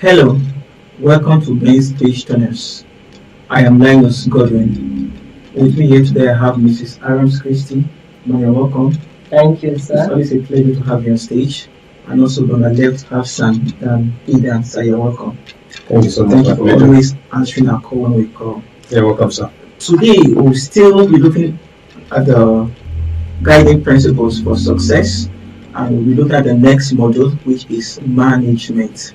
Hello, welcome to Main Stage Tunnels. I am Linus Godwin. With me here today I have Mrs. Arams Christie. Ma, you're welcome. Thank you, It's sir. always a pleasure to have you on stage. And also on the left have Sam Ida, so you're welcome. Thank you so much. Thank you my for pleasure. always answering our call when we call. You're welcome, sir. Today we'll still be looking at the guiding principles for success, and we'll be looking at the next module, which is management.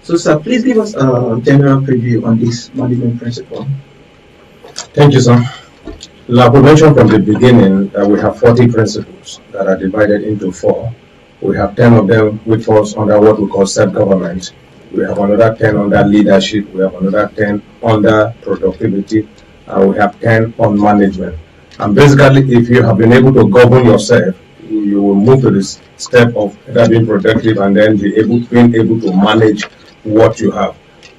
So, sir, please give us a general preview on this management principle. Thank you, sir. Like we mentioned from the beginning, we have 40 principles that are divided into 4. We have 10 of them which falls under what we call self-government. We have another 10 under leadership. We have another 10 under productivity. And we have 10 on management. And basically, if you have been able to govern yourself, you will move to this step of being productive and then being able to manage what you have.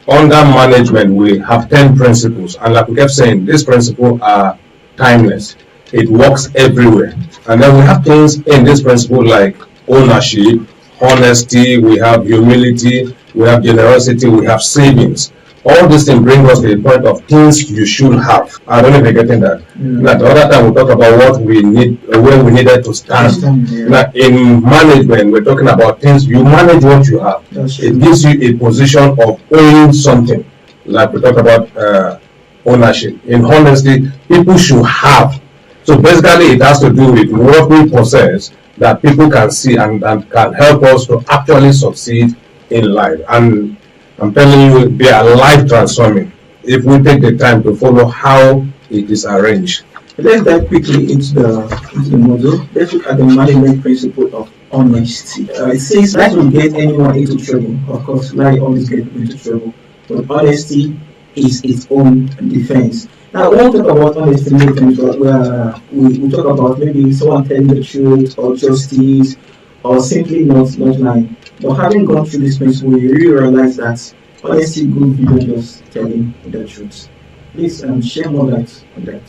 Under management, we have 10 principles. And like we kept saying, these principles are timeless. It works everywhere. And then we have things in this principle like ownership, honesty, we have humility, we have generosity, we have savings. All these things bring us to the point of things you should have. I don't know if you're getting that. Now, the other time we talk about what we need, where we needed to stand. Now, in management, we're talking about things you manage what you have. It gives you a position of owning something. Like we talk about ownership. In honesty, people should have. So basically, it has to do with what we possess that people can see and can help us to actually succeed in life. And I'm telling you, they are life transforming if we take the time to follow how it is arranged. Let's dive quickly into the module. Let's look at the management principle of honesty. It says life will get anyone into trouble. Of course, life always gets people into trouble. But honesty is its own defense. Now, we won't talk about honesty many times, where we talk about maybe someone telling the truth or justice or simply not lying. But having gone through this principle, you really realize that honesty goes beyond just telling the truth. Please share more light on that.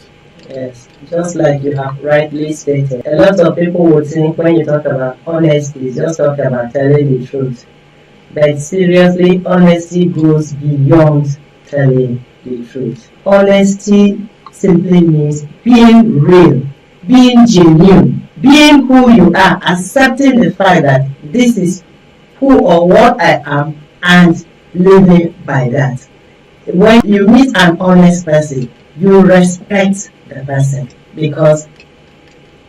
Yes, just like you have rightly stated, a lot of people would think when you talk about honesty, just talk about telling the truth. But seriously, honesty goes beyond telling the truth. Honesty simply means being real, being genuine, being who you are, accepting the fact that this is who or what I am and living by that. When you meet an honest person, you respect the person because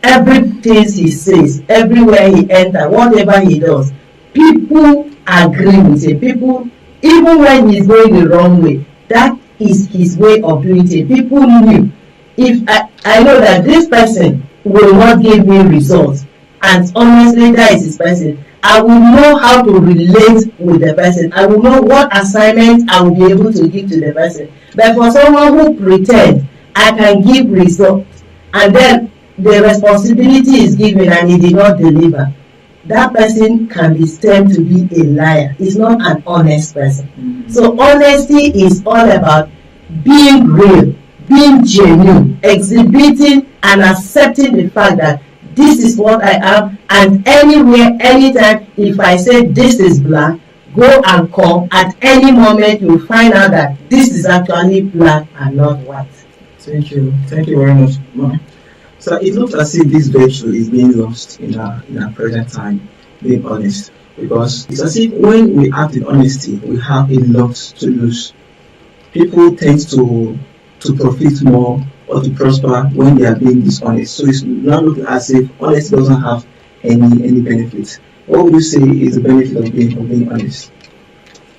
everything he says, everywhere he enters, whatever he does, people agree with him. People, even when he's going the wrong way, that is his way of doing it. People knew, if I know that this person will not give me results, and honestly that is his person, I will know how to relate with the person. I will know what assignment I will be able to give to the person. But for someone who pretends I can give results and then the responsibility is given and he did not deliver, that person can be termed to be a liar. It's not an honest person. So honesty is all about being real, being genuine, exhibiting and accepting the fact that this is what I am, and anywhere, anytime, if I say this is black, go and come. At any moment, you'll find out that this is actually black and not white. Thank you very much, ma'am. So it looks as if this virtue is being lost in our present time, being honest, because it's as if when we act in honesty, we have a lot to lose. People tend to profit more or to prosper when they are being dishonest. So it's not looking as if honesty doesn't have any benefits. What would you say is the benefit of being honest?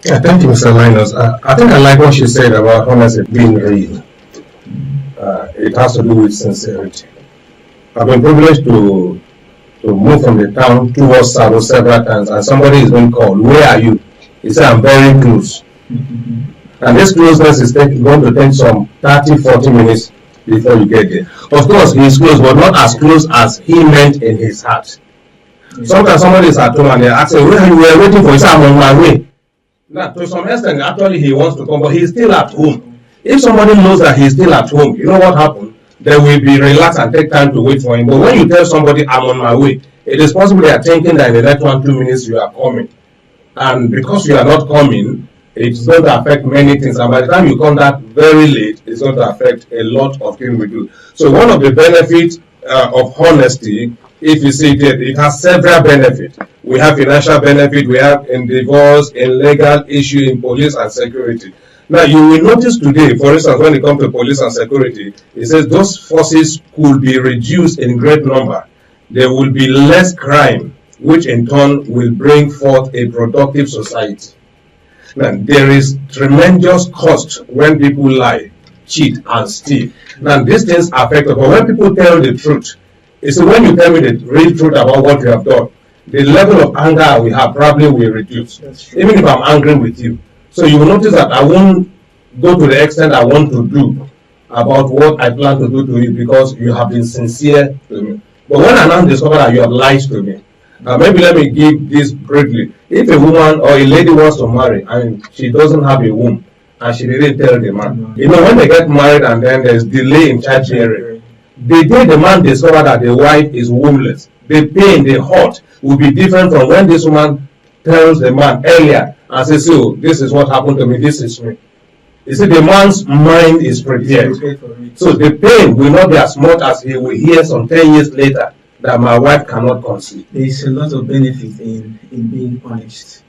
Yeah, thank you, Mr. Linus. I think I like what you said about honesty being real. It has to do with sincerity. I've been privileged to move from the town towards Sabo several times, and somebody is being called, "Where are you?" He said, "I'm very close." And this closeness is going to take some 30-40 minutes before you get there. Of course, he is close, but not as close as he meant in his heart. Sometimes somebody is at home and they're asking, "Where you were waiting for?" He said, "I'm on my way." Now, to some extent, actually, he wants to come, but he's still at home. If somebody knows that he's still at home, you know what happened? They will be relaxed and take time to wait for him. But when you tell somebody, "I'm on my way," it is possible they are thinking that in the next 1-2 minutes you are coming. And because you are not coming, it's going to affect many things. And by the time you come back very late, it's going to affect a lot of things we do. So one of the benefits of honesty, if you see it has several benefits. We have financial benefit, we have in divorce, in legal issue, in police and security. Now you will notice today, for instance, when it comes to police and security, it says those forces could be reduced in great number. There will be less crime, which in turn will bring forth a productive society. Now there is tremendous cost when people lie, cheat and steal. Now these things affect us, but when people tell the truth, it's when you tell me the real truth about what you have done, the level of anger we have probably will reduce. Even if I'm angry with you. So you will notice that I won't go to the extent I want to do about what I plan to do to you because you have been sincere to me. But when I now discover that you have lied to me, maybe let me give this briefly. If a woman or a lady wants to marry and she doesn't have a womb and she didn't tell the man, you know, when they get married and then there's delay in childbearing, the day the man discovers that the wife is wombless, the pain, the hurt will be different from when this woman tells the man earlier and says, so this is what happened to me, this is me. You see, the man's mind is prepared. So the pain will not be as much as he will hear some 10 years later that my wife cannot conceive. There is a lot of benefit in being honest.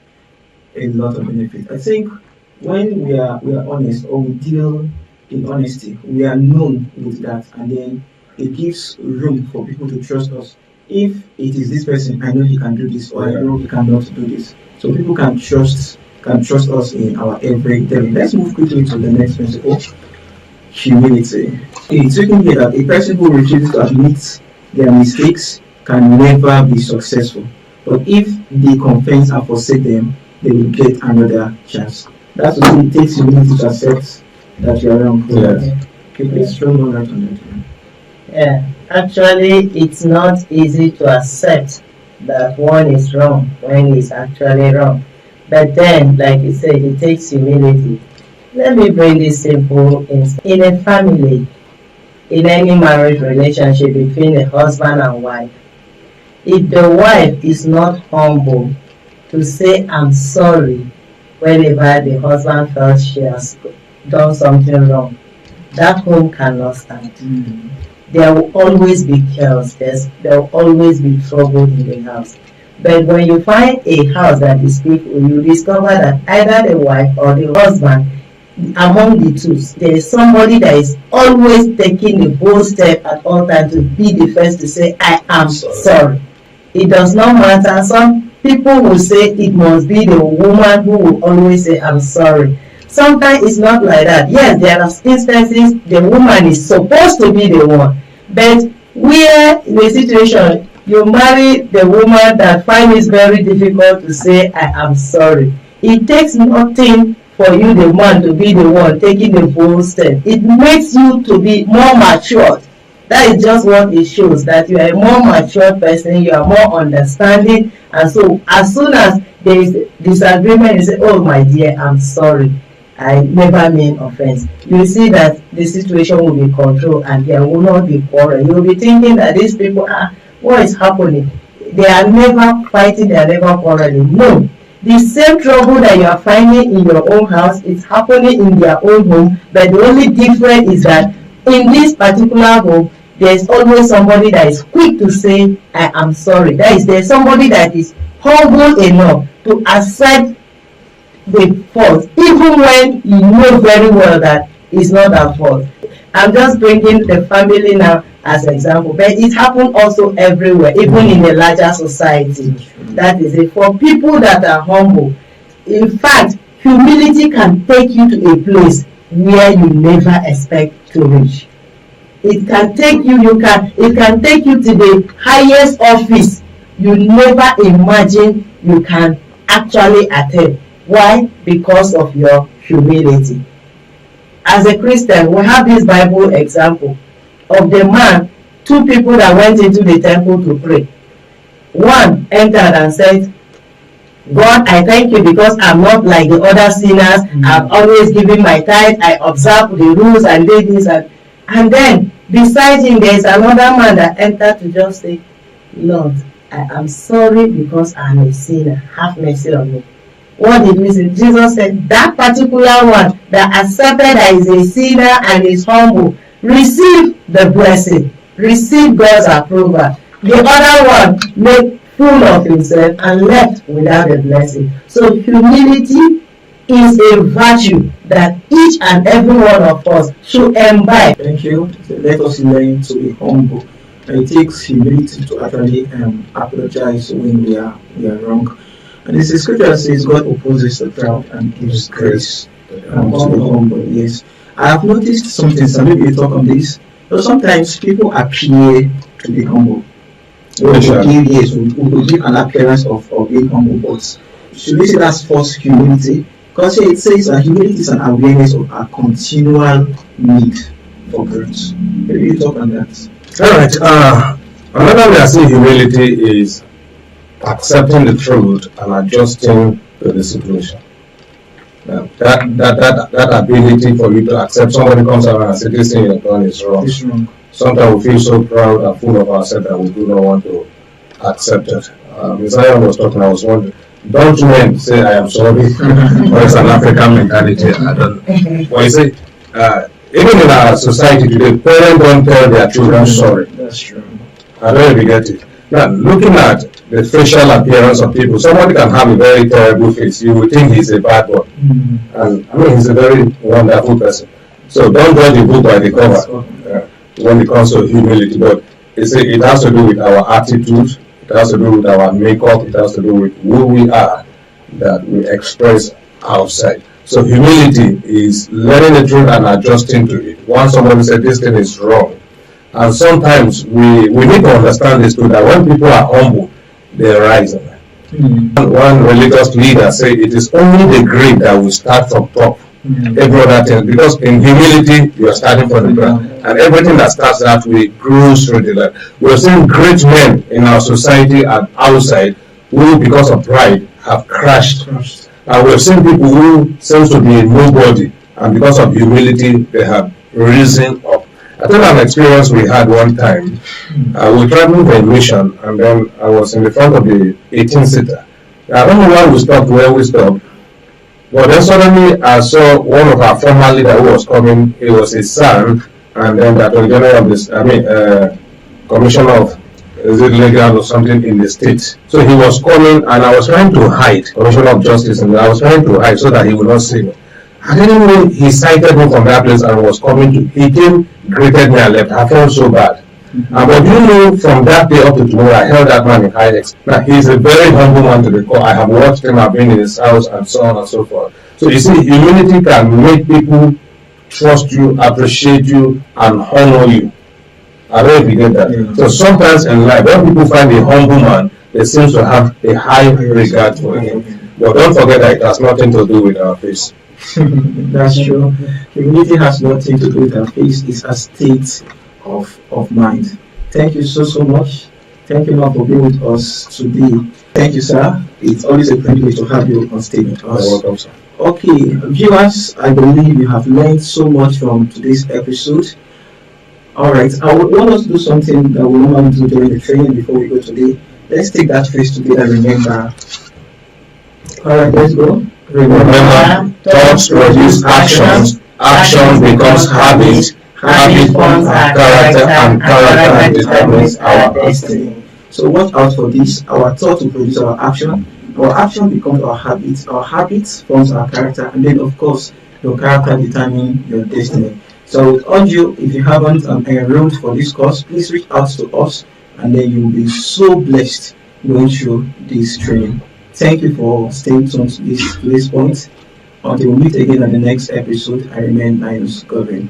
A lot of benefit. I think when we are honest or we deal in honesty, we are known with that, and then it gives room for people to trust us. If it is this person, I know he can do this, or I know he cannot do this. So people can trust us in our everyday. Let's move quickly to the next principle: humility. It's written here that a person who refuses to admit their mistakes can never be successful. But if they confess and forsake them, they will get another chance. That's what it takes humility to accept that you are wrong. Yes. Okay, please show me right on that. Yeah, actually, it's not easy to accept that one is wrong when he's actually wrong. But then, like you said, it takes humility. Let me bring this simple in a family, in any marriage relationship between a husband and wife. If the wife is not humble to say I'm sorry whenever the husband felt she has done something wrong, that home cannot stand. Mm-hmm. There will always be chaos. There will always be trouble in the house. But when you find a house that is peaceful, you discover that either the wife or the husband, among the two, there is somebody that is always taking the bold step at all times to be the first to say, I am sorry. It does not matter. Some people will say it must be the woman who will always say, I'm sorry. Sometimes it's not like that. Yes, there are instances the woman is supposed to be the one. But where in a situation you marry the woman that finds it very difficult to say, I am sorry. It takes nothing for you, the man, to be the one taking the bold step. It makes you to be more matured. That is just what it shows, that you are a more mature person, you are more understanding. And so as soon as there is disagreement, you say, oh my dear, I'm sorry. I never mean offense. You see that the situation will be controlled and there will not be quarrel. You will be thinking that these people what is happening? They are never fighting, they are never quarreling. No. The same trouble that you are finding in your own house is happening in their own home, but the only difference is that in this particular home, there is always somebody that is quick to say, I am sorry. That is, there is somebody that is humble enough to accept the fault, even when you know very well that it's not our fault. I'm just bringing the family now as an example, but it happens also everywhere, even in the larger society. That is it. For people that are humble, in fact, humility can take you to a place where you never expect to reach. It can take you, it can take you to the highest office you never imagine you can actually attain. Why? Because of your humility. As a Christian, we have this Bible example of the man, two people that went into the temple to pray. One entered and said, God, I thank you because I'm not like the other sinners. I'm always giving my tithe. I observe the rules and do this. And then beside him, there is another man that entered to just say, Lord, I am sorry because I'm a sinner. Have mercy on me. What did we say? Jesus said, that particular one that accepted that is a sinner and is humble, receive the blessing, receive God's approval. The other one made fool of himself and left without the blessing. So humility is a virtue that each and every one of us should imbibe. Thank you. So let us learn to be humble. And it takes humility to actually apologize when we are wrong. And it's a scripture that says God opposes the proud and gives grace to the humble. Yes. I have noticed something, so maybe you talk on this. So sometimes people appear to be humble. We will give an appearance of being humble, but should we say that's false humility? Because here it says that humility is an awareness of our continual need for growth. Maybe you talk on that. Alright, another way I see humility is accepting the truth and adjusting to the situation. That ability for you to accept somebody comes around and says this thing you've done is wrong. It's wrong. Sometimes we feel so proud and full of ourselves that we do not want to accept it. Messiah was talking, I was wondering, don't men say I am sorry, or it's an African mentality. I don't. Well, you see, even in our society today, parents don't tell their children sorry. That's true. I don't know if you get it. Now, looking at the facial appearance of people, somebody can have a very terrible face. You would think he's a bad one. And I mean, he's a very wonderful person. So don't judge a book by the cover when it comes to humility. But it has to do with our attitude, it has to do with our makeup, it has to do with who we are that we express outside. So humility is learning the truth and adjusting to it. Once somebody said this thing is wrong, and sometimes we need to understand this too, that when people are humble, they rise. One religious leader said it is only the great that will start from top. Every other thing, because in humility you are starting from the ground, and everything that starts that way grows through the land. We have seen great men in our society and outside who, because of pride, have crashed. And we have seen people who seems to be a nobody, and because of humility, they have risen up. I think an experience we had one time. We were traveling for a mission, and then I was in the front of the 18-seater. I don't know why we stopped where we stopped. But then suddenly I saw one of our former leaders who was coming. It was his son, and then that was general of this, commissioner of, is it legal or something in the state. So he was coming, and I was trying to hide, commissioner of justice, and I was trying to hide so that he would not see me. And anyway, he sighted me from that place and was coming to, he came, greeted me and left. I felt so bad. But you know, from that day up to tomorrow, I held that man in high esteem. Now, he's a very humble man to the core. I have watched him, I've been in his house, and so on and so forth. So you see, humility can make people trust you, appreciate you, and honor you. I don't know if you get that. Yeah. So sometimes in life, when people find a humble man, they seem to have a high regard for him. But don't forget that it has nothing to do with our face. That's true. Humility has nothing to do with our face. It's a state of mind. Thank you so much. Thank you, Lord, for being with us today. Thank you, sir. It's always a privilege to have you on stage with us. You're welcome, sir. Okay, viewers, I believe you have learned so much from today's episode. Alright, I would want us to do something that we normally do during the training before we go today. Let's take that phrase together, remember. Alright, let's go. Remember, thoughts produce actions, action becomes habit, habit forms our character, and character determines our destiny. So watch out for this. Our thought will produce our action becomes our habit forms our character, and then of course your character determines your destiny. So I would urge you, if you haven't enrolled for this course, please reach out to us, and then you will be so blessed going through this training. Thank you for staying tuned to this point. Until we meet again at the next episode, I remain Linus Godwin.